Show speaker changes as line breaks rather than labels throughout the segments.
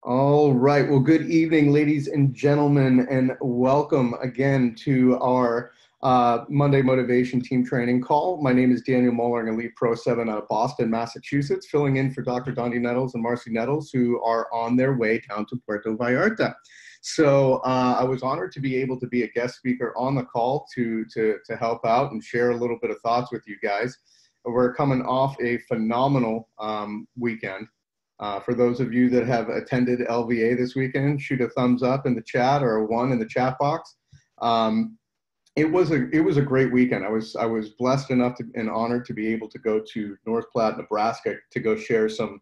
All right. Well, good evening, ladies and gentlemen, and welcome again to our Monday Motivation Team Training call. My name is Daniel Moellering, Elite Pro 7 out of Boston, Massachusetts, filling in for Dr. Dondi Nettles and Marcy Nettles, who are on their way down to Puerto Vallarta. So I was honored to be able to be a guest speaker on the call to help out and share a little bit of thoughts with you guys. We're coming off a phenomenal weekend. For those of you that have attended LVA this weekend, shoot a thumbs up in the chat or a one in the chat box. It was a great weekend. I was blessed enough and honored to be able to go to North Platte, Nebraska, to go share some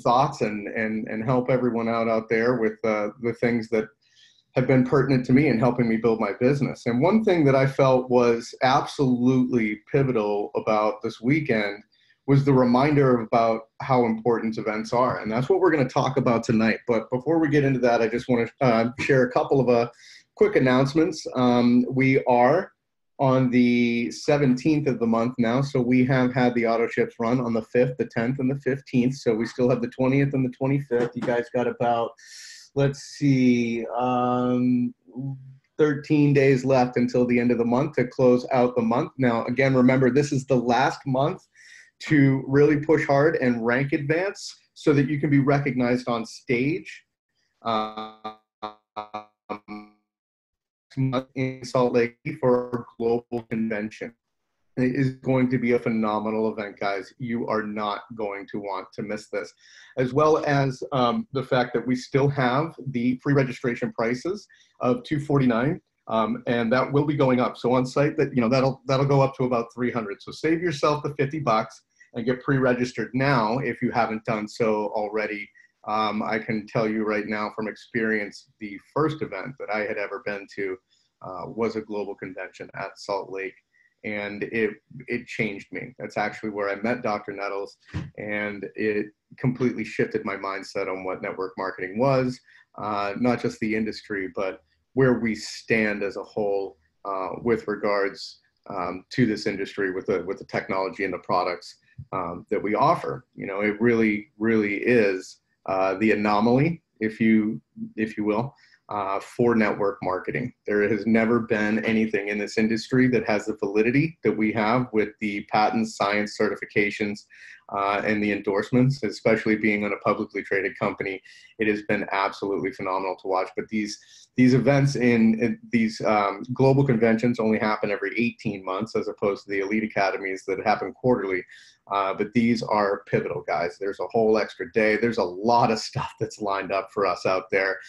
thoughts and help everyone out there with the things that have been pertinent to me in helping me build my business. And one thing that I felt was absolutely pivotal about this weekend was the reminder about how important events are. And that's what we're going to talk about tonight. But before we get into that, I just want to share a couple of quick announcements. We are on the 17th of the month now. So we have had the auto ships run on the 5th, the 10th, and the 15th. So we still have the 20th and the 25th. You guys got about, let's see, 13 days left until the end of the month to close out the month. Now, again, remember, this is the last month to really push hard and rank advance so that you can be recognized on stage in Salt Lake for a global convention. It is going to be a phenomenal event, guys. You are not going to want to miss this, as well as the fact that we still have the pre-registration prices of $249, and that will be going up. So on site, that'll go up to about $300. So save yourself the $50 and get pre-registered now if you haven't done so already. I can tell you right now from experience, the first event that I had ever been to was a global convention at Salt Lake, and it changed me. That's actually where I met Dr. Nettles, and it completely shifted my mindset on what network marketing was, not just the industry, but where we stand as a whole with regards to this industry with the technology and the products that we offer. It really, really is the anomaly, if you will, for network marketing. There has never been anything in this industry that has the validity that we have with the patents, science certifications, and the endorsements, especially being on a publicly traded company. It has been absolutely phenomenal to watch. But these events in these global conventions only happen every 18 months, as opposed to the elite academies that happen quarterly. But these are pivotal, guys. There's a whole extra day. There's a lot of stuff that's lined up for us out there,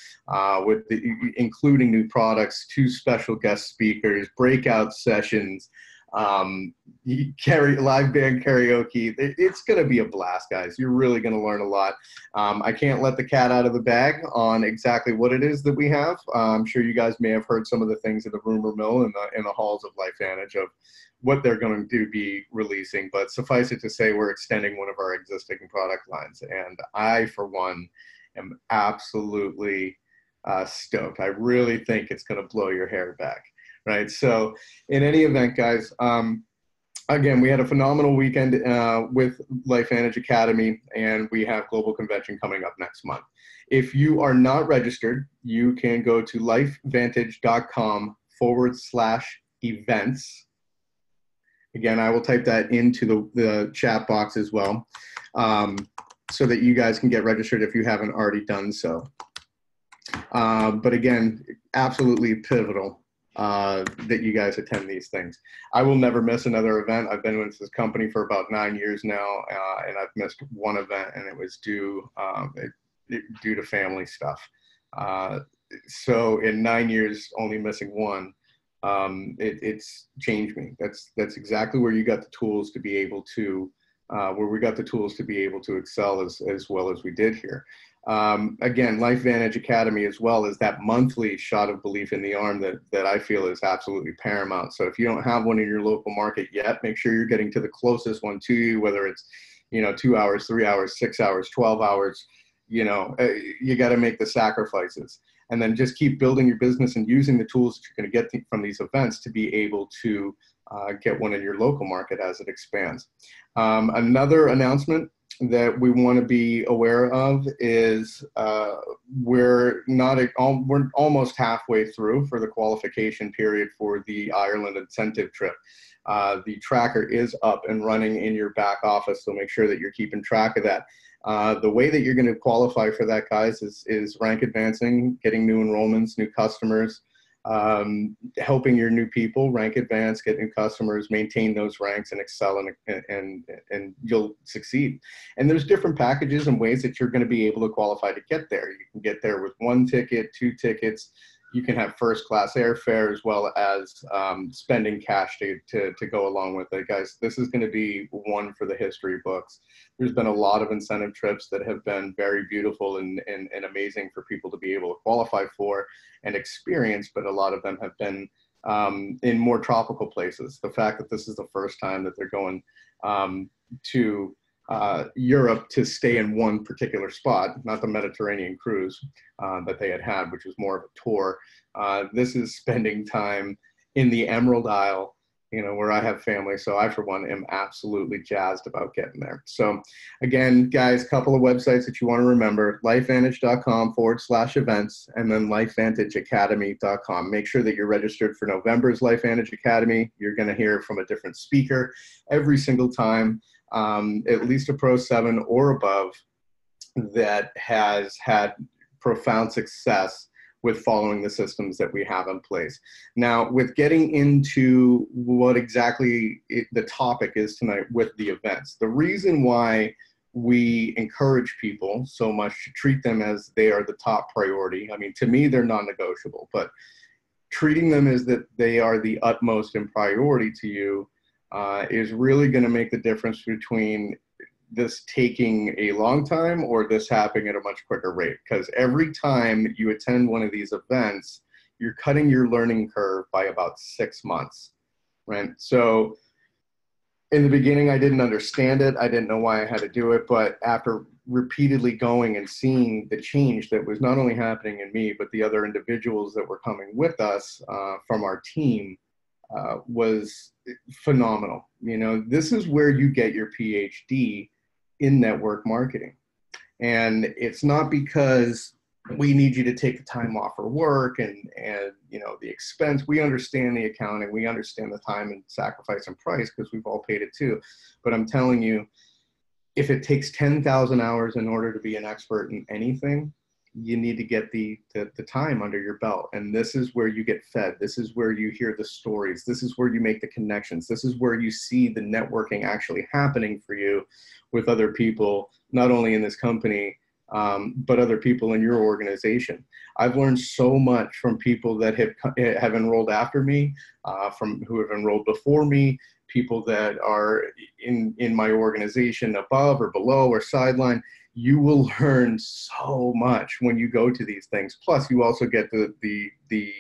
including new products, 2 special guest speakers, breakout sessions, live band karaoke. It's going to be a blast, guys. You're really going to learn a lot. I can't let the cat out of the bag on exactly what it is that we have. I'm sure you guys may have heard some of the things in the rumor mill in the halls of LifeVantage of what they're going to be releasing, but suffice it to say, we're extending one of our existing product lines, and I, for one, am absolutely stoked. I really think it's going to blow your hair back, right? So in any event, guys, again, we had a phenomenal weekend with LifeVantage Academy, and we have Global Convention coming up next month. If you are not registered, you can go to lifevantage.com/events. Again, I will type that into the chat box as well, so that you guys can get registered if you haven't already done so. But again, absolutely pivotal that you guys attend these things. I will never miss another event. I've been with this company for about 9 years now, and I've missed one event, and it was due to family stuff. So in 9 years, only missing one, it's changed me. That's exactly where you got the tools to be able to, where we got the tools to be able to excel as well as we did here. Again, LifeVantage Academy, as well as that monthly shot of belief in the arm that I feel is absolutely paramount. So if you don't have one in your local market yet, make sure you're getting to the closest one to you, whether it's 2 hours, 3 hours, 6 hours, 12 hours. You got to make the sacrifices, and then just keep building your business and using the tools that you're going to get from these events to be able to get one in your local market as it expands. Another announcement that we want to be aware of is we're almost halfway through for the qualification period for the Ireland incentive trip. The tracker is up and running in your back office, so make sure that you're keeping track of that. The way that you're going to qualify for that, guys, is rank advancing, getting new enrollments, new customers, helping your new people rank advance, get new customers, maintain those ranks, and excel, and you'll succeed. And there's different packages and ways that you're going to be able to qualify to get there. You can get there with 1 ticket, 2 tickets. You can have first class airfare, as well as spending cash to go along with it. Guys, this is going to be one for the history books. There's been a lot of incentive trips that have been very beautiful and amazing for people to be able to qualify for and experience, but a lot of them have been in more tropical places. The fact that this is the first time that they're going to Europe to stay in one particular spot, not the Mediterranean cruise that they had, which was more of a tour. This is spending time in the Emerald Isle, where I have family. So I, for one, am absolutely jazzed about getting there. So again, guys, a couple of websites that you want to remember: lifevantage.com/events, and then lifevantageacademy.com. Make sure that you're registered for November's LifeVantage Academy. You're going to hear from a different speaker every single time, at least a Pro 7 or above that has had profound success with following the systems that we have in place. Now, with getting into what exactly the topic is tonight with the events, the reason why we encourage people so much to treat them as they are the top priority, I mean, to me, they're non-negotiable, but treating them as that they are the utmost in priority to you is really going to make the difference between this taking a long time or this happening at a much quicker rate. Because every time you attend one of these events, you're cutting your learning curve by about 6 months, right? So in the beginning, I didn't understand it. I didn't know why I had to do it. But after repeatedly going and seeing the change that was not only happening in me, but the other individuals that were coming with us from our team, was phenomenal. This is where you get your PhD in network marketing. And it's not because we need you to take the time off for work and the expense. We understand the accounting, we understand the time and sacrifice and price, because we've all paid it too. But I'm telling you, if it takes 10,000 hours in order to be an expert in anything, you need to get the time under your belt. And this is where you get fed. This is where you hear the stories. This is where you make the connections. This is where you see the networking actually happening for you with other people, not only in this company, but other people in your organization. I've learned so much from people that have enrolled after me, from who have enrolled before me, people that are in my organization above or below or sideline. You will learn so much when you go to these things. Plus, you also get the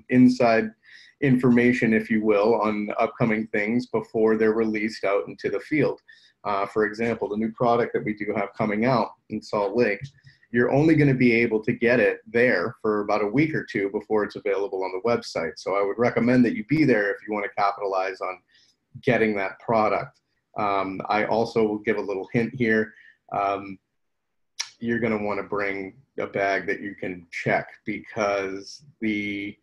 inside information, if you will, on upcoming things before they're released out into the field. For example, the new product that we do have coming out in Salt Lake, you're only going to be able to get it there for about a week or two before it's available on the website. So I would recommend that you be there if you want to capitalize on getting that product. I also will give a little hint here. You're going to want to bring a bag that you can check, because the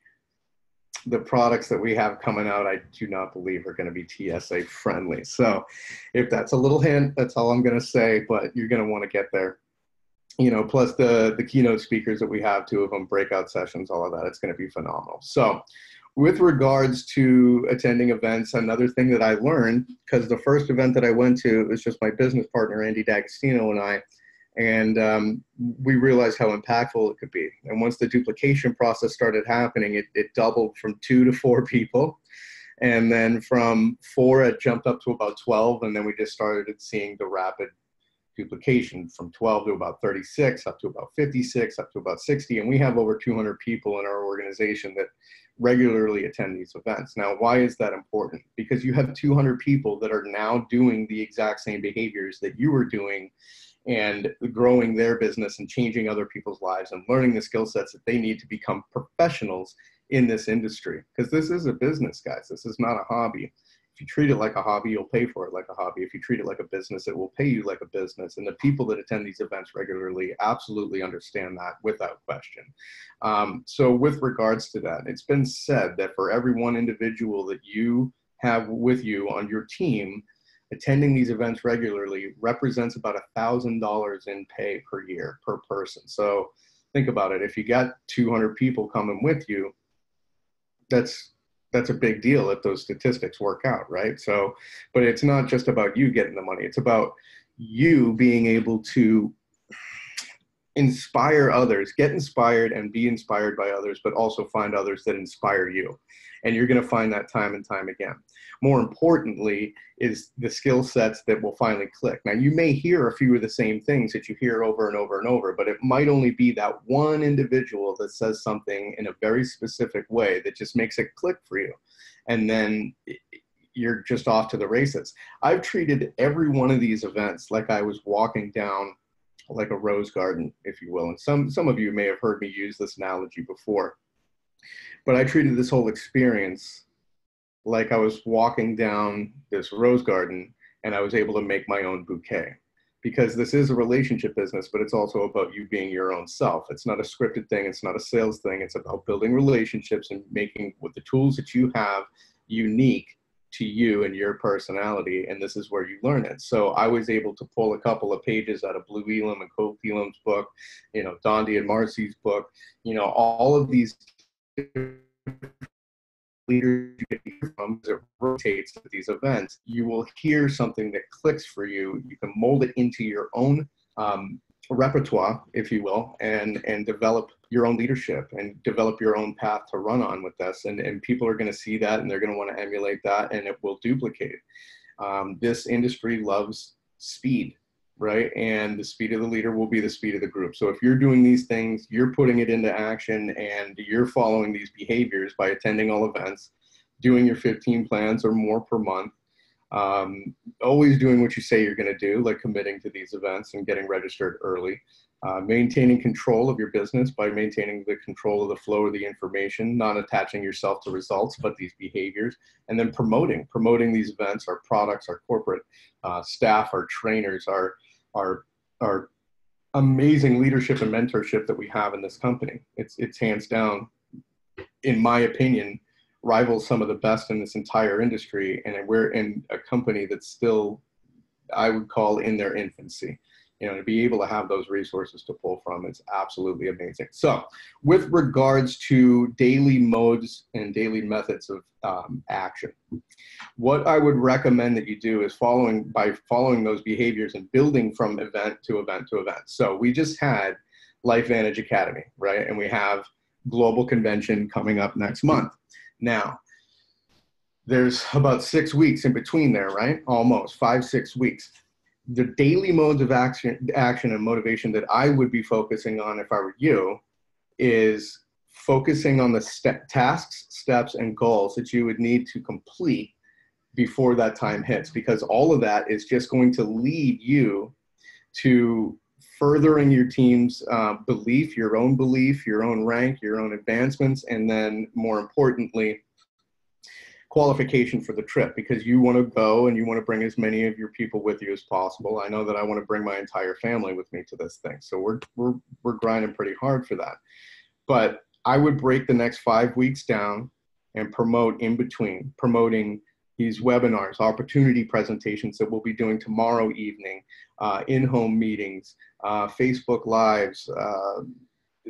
products that we have coming out, I do not believe are going to be TSA friendly. So if that's a little hint, that's all I'm going to say, but you're going to want to get there. Plus the keynote speakers that we have, 2 of them, breakout sessions, all of that, it's going to be phenomenal. So with regards to attending events, another thing that I learned, because the first event that I went to, it was just my business partner, Andy D'Agostino, and I, and we realized how impactful it could be. And once the duplication process started happening, it doubled from 2 to 4 people. And then from 4, it jumped up to about 12. And then we just started seeing the rapid duplication from 12 to about 36, up to about 56, up to about 60. And we have over 200 people in our organization that regularly attend these events. Now, why is that important? Because you have 200 people that are now doing the exact same behaviors that you were doing, and growing their business and changing other people's lives and learning the skill sets that they need to become professionals in this industry. Because this is a business, guys. This is not a hobby. If If you treat it like a hobby, you'll pay for it like a hobby. If you treat it like a business, it will pay you like a business. And the people that attend these events regularly absolutely understand that without question. So with regards to that, it's been said that for every one individual that you have with you on your team, attending these events regularly represents about $1,000 in pay per year per person. So think about it. If you got 200 people coming with you, that's a big deal if those statistics work out, right? So, but it's not just about you getting the money. It's about you being able to inspire others, get inspired and be inspired by others, but also find others that inspire you. And you're going to find that time and time again. More importantly is the skill sets that will finally click. Now, you may hear a few of the same things that you hear over and over and over, but it might only be that one individual that says something in a very specific way that just makes it click for you. And then you're just off to the races. I've treated every one of these events like I was walking down like a rose garden, if you will. And some of you may have heard me use this analogy before, but I treated this whole experience like I was walking down this rose garden and I was able to make my own bouquet, because this is a relationship business, but it's also about you being your own self. It's not a scripted thing. It's not a sales thing. It's about building relationships and making with the tools that you have unique to you and your personality, and this is where you learn it. So I was able to pull a couple of pages out of Blue Elam and Cope Elam's book, you know, Dondi and Marcy's book, you know, all of these leaders you get hear from, as it rotates at these events, you will hear something that clicks for you. You can mold it into your own repertoire, if you will, and develop your own leadership and develop your own path to run on with this. And people are going to see that and they're going to want to emulate that, and it will duplicate it. This industry loves speed, right? And the speed of the leader will be the speed of the group. So if you're doing these things, you're putting it into action and you're following these behaviors by attending all events, doing your 15 plans or more per month, always doing what you say you're going to do, like committing to these events and getting registered early, maintaining control of your business by maintaining the control of the flow of the information, not attaching yourself to results, but these behaviors, and then promoting these events, our products, our corporate staff, our trainers, our amazing leadership and mentorship that we have in this company. It's hands down, in my opinion, rivals some of the best in this entire industry, and we're in a company that's still, I would call, in their infancy. You know, to be able to have those resources to pull from, it's absolutely amazing. So with regards to daily modes and daily methods of action, what I would recommend that you do is following those behaviors and building from event to event to event. So we just had LifeVantage Academy, right? And we have Global Convention coming up next month. Now, there's about 6 weeks in between there, right? Almost 5-6 weeks. The daily modes of action and motivation that I would be focusing on if I were you is focusing on the tasks, steps, and goals that you would need to complete before that time hits, because all of that is just going to lead you to furthering your team's belief, your own rank, your own advancements, and then more importantly, qualification for the trip, because you want to go and you want to bring as many of your people with you as possible. I know that I want to bring my entire family with me to this thing. So we're grinding pretty hard for that. But I would break the next 5 weeks down and promote in between, promoting these webinars, opportunity presentations that we'll be doing tomorrow evening, in-home meetings, Facebook Lives,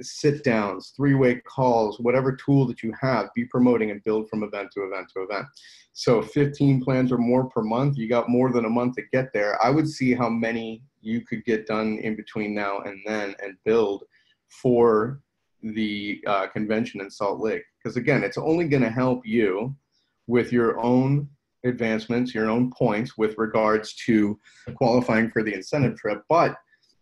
sit downs, 3-way calls, whatever tool that you have, be promoting and build from event to event to event. So 15 plans or more per month, you got more than a month to get there. I would see how many you could get done in between now and then and build for the convention in Salt Lake. Because again, it's only going to help you with your own advancements, your own points with regards to qualifying for the incentive trip, but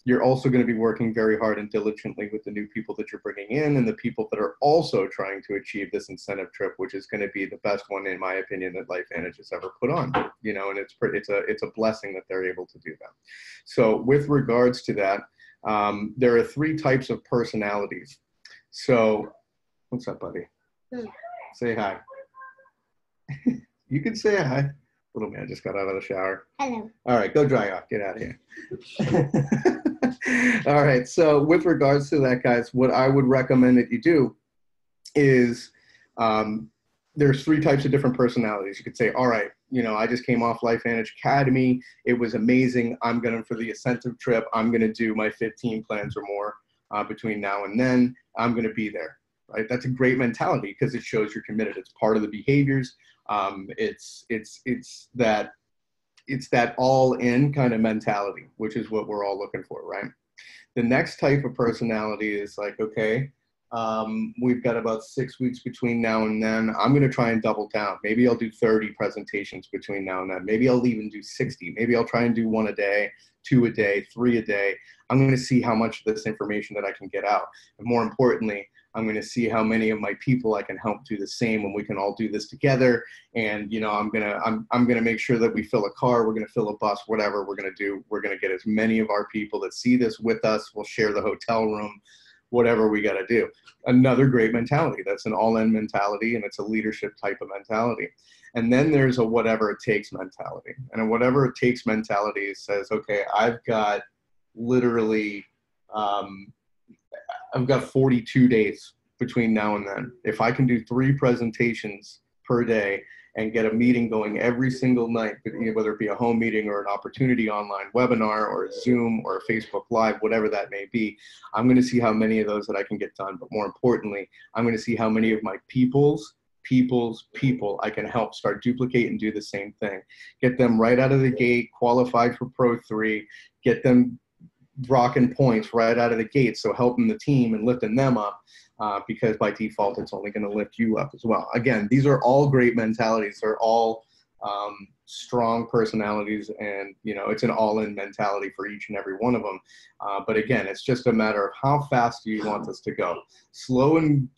you're also going to be working very hard and diligently with the new people that you're bringing in and the people that are also trying to achieve this incentive trip, which is going to be the best one, in my opinion, that LifeVantage has ever put on. You know, and it's a blessing that they're able to do that. So with regards to that, there are 3 types of personalities. So, what's up, buddy? Say hi. You can say hi. Little man just got out of the shower.
Hello.
All right, go dry off. Get out of here. All right, so with regards to that, guys, what I would recommend that you do is there's 3 types of different personalities. You could say, all right, I just came off LifeVantage Academy. It was amazing. I'm going to, for the incentive trip, I'm going to do my 15 plans or more between now and then. I'm going to be there, right? That's a great mentality because it shows you're committed. It's part of the behaviors. It's that all-in kind of mentality, which is what we're all looking for, right? The next type of personality is like, okay, we've got about 6 weeks between now and then. I'm going to try and double down. Maybe I'll do 30 presentations between now and then. Maybe I'll even do 60. Maybe I'll try and do 1 a day, 2 a day, 3 a day. I'm going to see how much of this information that I can get out. And more importantly, I'm going to see how many of my people I can help do the same, and we can all do this together. And, I'm going to make sure that we fill a car. We're going to fill a bus, whatever we're going to do. We're going to get as many of our people that see this with us. We'll share the hotel room, whatever we got to do. Another great mentality. That's an all-in mentality, and it's a leadership type of mentality. And then there's a whatever it takes mentality. And a whatever it takes mentality says, okay, I've got literally, I've got 42 days between now and then. If I can do 3 presentations per day and get a meeting going every single night, whether it be a home meeting or an opportunity online webinar or a Zoom or a Facebook Live, whatever that may be, I'm going to see how many of those that I can get done. But more importantly, I'm going to see how many of my people I can help start duplicate and do the same thing. Get them right out of the gate, qualified for Pro 3, get them rocking points right out of the gate. So helping the team and lifting them up, because by default, it's only going to lift you up as well. Again, these are all great mentalities. They're all strong personalities, and it's an all-in mentality for each and every one of them. But again, it's just a matter of how fast do you want this to go. Slow and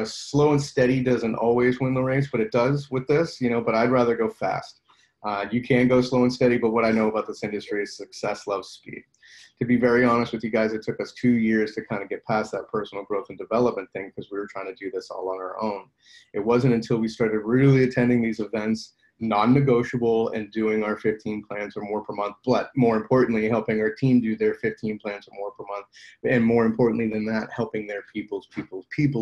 slow and steady doesn't always win the race, but it does with this. But I'd rather go fast. You can go slow and steady, but what I know about this industry is success loves speed. To be very honest with you guys, it took us 2 years to kind of get past that personal growth and development thing because we were trying to do this all on our own. It wasn't until we started really attending these events, non-negotiable, and doing our 15 plans or more per month, but more importantly, helping our team do their 15 plans or more per month. And more importantly than that, helping their people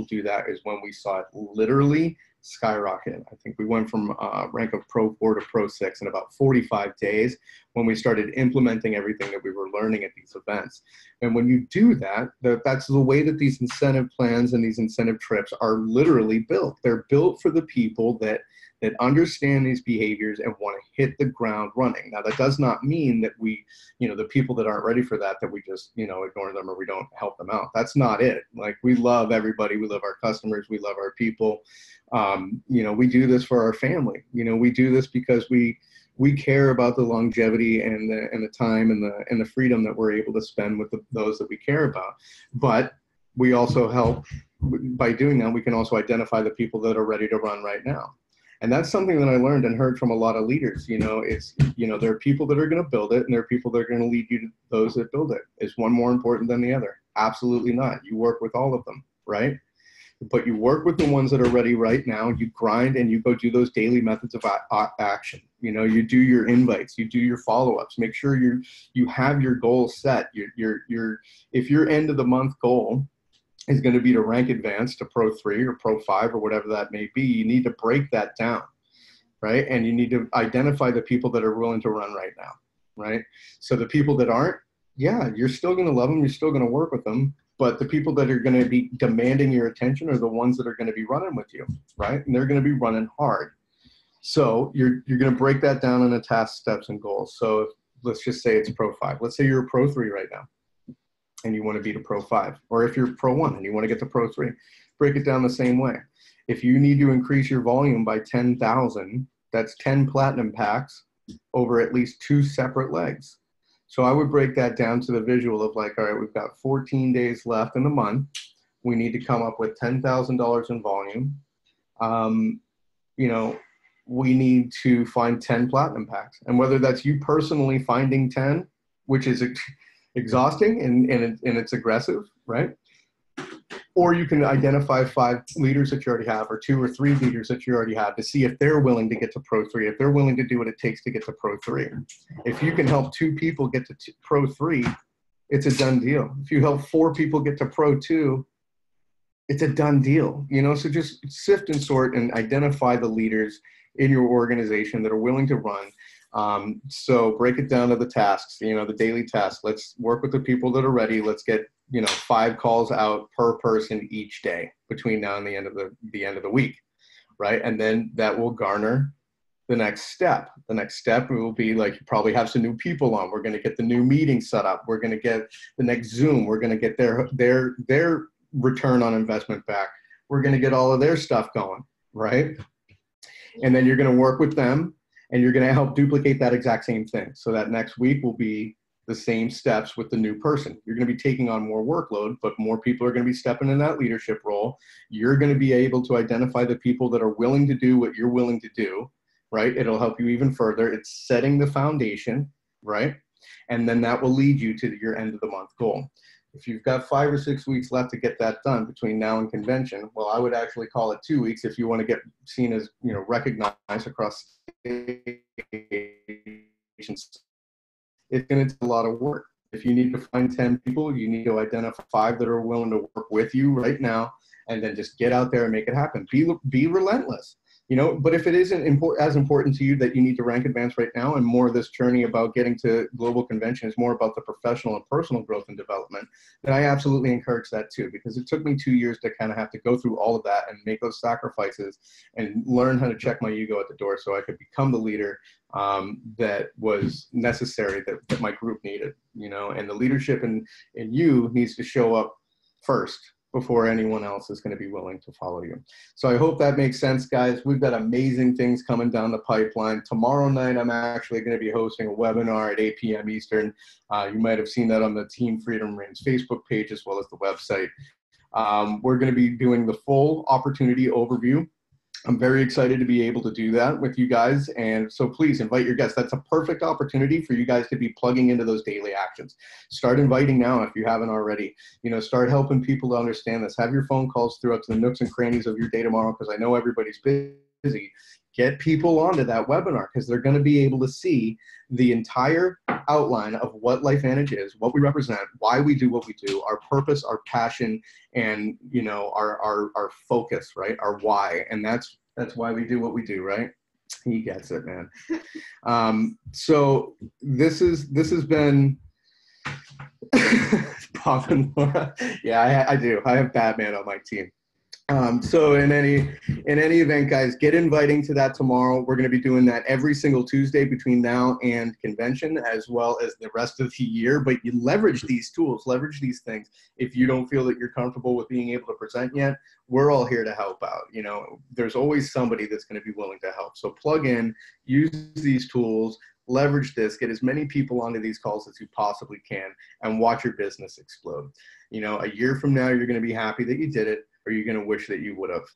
do that is when we saw it literally skyrocket. I think we went from rank of Pro 4 to Pro 6 in about 45 days when we started implementing everything that we were learning at these events. And when you do that, that's the way that these incentive plans and these incentive trips are literally built. They're built for the people that understand these behaviors and want to hit the ground running. Now, that does not mean that we, the people that aren't ready for that we just, ignore them or we don't help them out. That's not it. Like, we love everybody. We love our customers. We love our people. We do this for our family. We do this because we care about the longevity and the time and the freedom that we're able to spend with those that we care about. But we also help, by doing that, we can also identify the people that are ready to run right now. And that's something that I learned and heard from a lot of leaders. There are people that are going to build it, and there are people that are going to lead you to those that build it. Is one more important than the other? Absolutely not. You work with all of them, right? But you work with the ones that are ready right now. You grind and you go do those daily methods of action. You do your invites, you do your follow-ups. Make sure you have your goals set. If your end of the month goal is going to be to rank advanced to Pro 3 or Pro 5 or whatever that may be, you need to break that down, right? And you need to identify the people that are willing to run right now, right? So the people that aren't, yeah, you're still going to love them. You're still going to work with them. But the people that are going to be demanding your attention are the ones that are going to be running with you, right? And they're going to be running hard. So you're going to break that down into tasks, steps, and goals. So let's just say it's Pro 5. Let's say you're a Pro 3 right now, and you want to be to Pro 5. Or if you're Pro 1 and you want to get to Pro 3, break it down the same way. If you need to increase your volume by 10,000, that's 10 platinum packs over at least 2 separate legs. So I would break that down to the visual of like, all right, we've got 14 days left in the month. We need to come up with $10,000 in volume. We need to find 10 platinum packs. And whether that's you personally finding 10, which is exhausting and it's aggressive, right? Or you can identify 5 leaders that you already have, or 2 or 3 leaders that you already have, to see if they're willing to get to Pro 3, if they're willing to do what it takes to get to Pro 3. If you can help 2 people get to Pro 3, it's a done deal. If you help 4 people get to Pro 2, it's a done deal. You know, so just sift and sort and identify the leaders in your organization that are willing to run. So break it down to the tasks, you know, the daily tasks. Let's work with the people that are ready. Let's get, you know, 5 calls out per person each day between now and the end of the week, right? And then that will garner the next step. The next step will be, like, you probably have some new people on. We're going to get the new meeting set up. We're going to get the next Zoom. We're going to get their return on investment back. We're going to get all of their stuff going, right? And then you're going to work with them, and you're going to help duplicate that exact same thing. So that next week will be the same steps with the new person. You're going to be taking on more workload, but more people are going to be stepping in that leadership role. You're going to be able to identify the people that are willing to do what you're willing to do, right? It'll help you even further. It's setting the foundation, right? And then that will lead you to your end of the month goal. If you've got 5 or 6 weeks left to get that done between now and convention, well, I would actually call it 2 weeks if you want to get seen as, you know, recognized across stations. It's going to take a lot of work. If you need to find 10 people, you need to identify 5 that are willing to work with you right now, and then just get out there and make it happen. Be relentless. You know, but if it isn't as important to you that you need to rank advance right now, and more of this journey about getting to global convention is more about the professional and personal growth and development, then I absolutely encourage that too, because it took me 2 years to kind of have to go through all of that and make those sacrifices and learn how to check my ego at the door so I could become the leader that was necessary, that my group needed, you know. And the leadership in you needs to show up first before anyone else is going to be willing to follow you. So I hope that makes sense, guys. We've got amazing things coming down the pipeline. Tomorrow night, I'm actually going to be hosting a webinar at 8 p.m. Eastern. You might have seen that on the Team Freedom Reigns Facebook page as well as the website. We're going to be doing the full opportunity overview. I'm very excited to be able to do that with you guys. And so please invite your guests. That's a perfect opportunity for you guys to be plugging into those daily actions. Start inviting now if you haven't already. You know, start helping people to understand this. Have your phone calls throughout to the nooks and crannies of your day tomorrow, because I know everybody's busy. Get people onto that webinar, because they're going to be able to see the entire outline of what LifeVantage is, what we represent, why we do what we do, our purpose, our passion, and, you know, our focus, right? Our why. And that's why we do what we do, right? He gets it, man. So this has been Bob and Laura. Yeah, I do. I have Batman on my team. So in any event, guys, get inviting to that tomorrow. We're going to be doing that every single Tuesday between now and convention, as well as the rest of the year. But you leverage these tools, leverage these things. If you don't feel that you're comfortable with being able to present yet, we're all here to help out. You know, there's always somebody that's going to be willing to help. So plug in, use these tools, leverage this, get as many people onto these calls as you possibly can, and watch your business explode. You know, a year from now, you're going to be happy that you did it, or you're going to wish that you would have.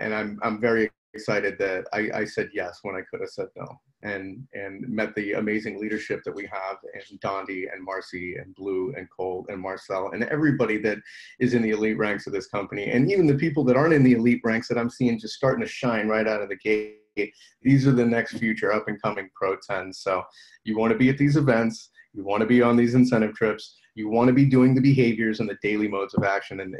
And I'm very excited that I said yes when I could have said no, and met the amazing leadership that we have, and Dondi and Marcy and Blue and Cole and Marcel and everybody that is in the elite ranks of this company, and even the people that aren't in the elite ranks that I'm seeing just starting to shine right out of the gate. These are the next future up and coming Pro 10s. So you want to be at these events, you want to be on these incentive trips, you want to be doing the behaviors and the daily modes of action and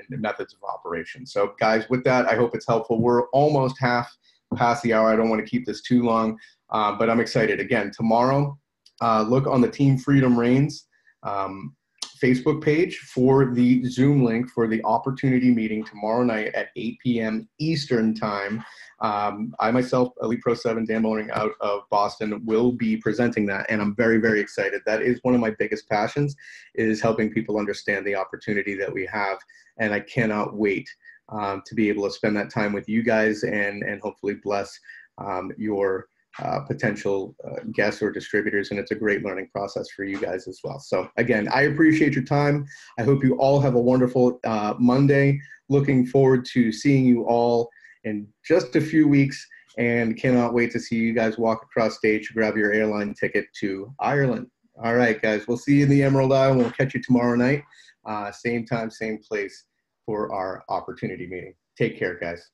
methods of operation. So guys, with that, I hope it's helpful. We're almost half past the hour. I don't want to keep this too long, but I'm excited. Again, tomorrow, look on the Team Freedom Reigns Facebook page for the Zoom link for the opportunity meeting tomorrow night at 8 p.m. Eastern time. I myself, Elite Pro 7, Dan Moellering out of Boston, will be presenting that, and I'm very, very excited. That is one of my biggest passions, is helping people understand the opportunity that we have, and I cannot wait to be able to spend that time with you guys and hopefully bless your potential guests or distributors, and it's a great learning process for you guys as well. So again, I appreciate your time. I hope you all have a wonderful Monday. Looking forward to seeing you all in just a few weeks, and cannot wait to see you guys walk across stage to grab your airline ticket to Ireland. All right, guys, we'll see you in the Emerald Isle, and we'll catch you tomorrow night. Same time, same place. for our opportunity meeting. Take care, guys.